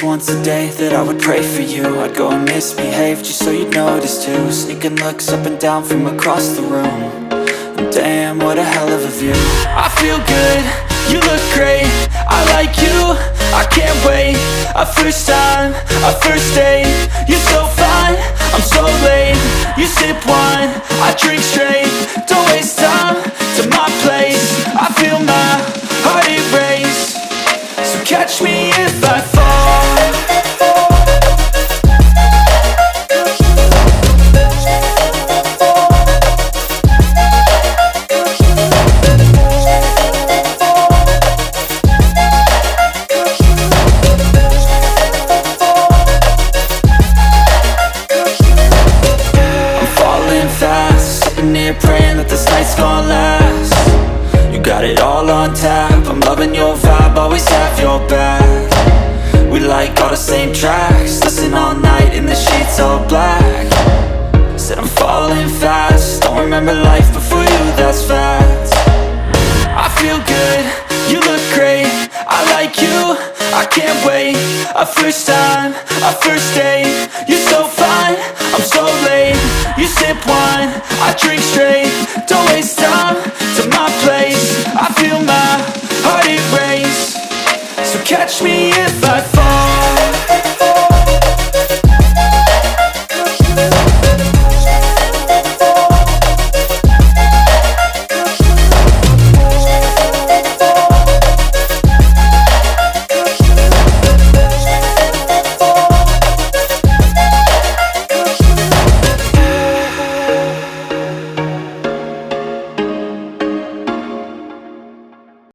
once a day that I would pray for you. I'd go and misbehave just so you'd notice too. Sneaking looks up and down from across the room. And damn, what a hell of a view. I feel good, you look great, I like you, I can't wait. A first time, a first date, you're so fine, I'm so late. You sip wine, I drink straight. Don't waste time to my place. I feel my heart erase. So catch me if I fall. Praying that this night's gonna last. You got it all on tap, I'm loving your vibe, always have your back. We like all the same tracks, listen all night in the sheets all black. Said I'm falling fast, don't remember life before you, that's fact. I feel good, you look great, I like you, I can't wait. A first time, a first date, you're so fine, I'm so late. You sip wine, I drink straight. Don't waste time to my place. I feel my heart erase. So catch me if I fall.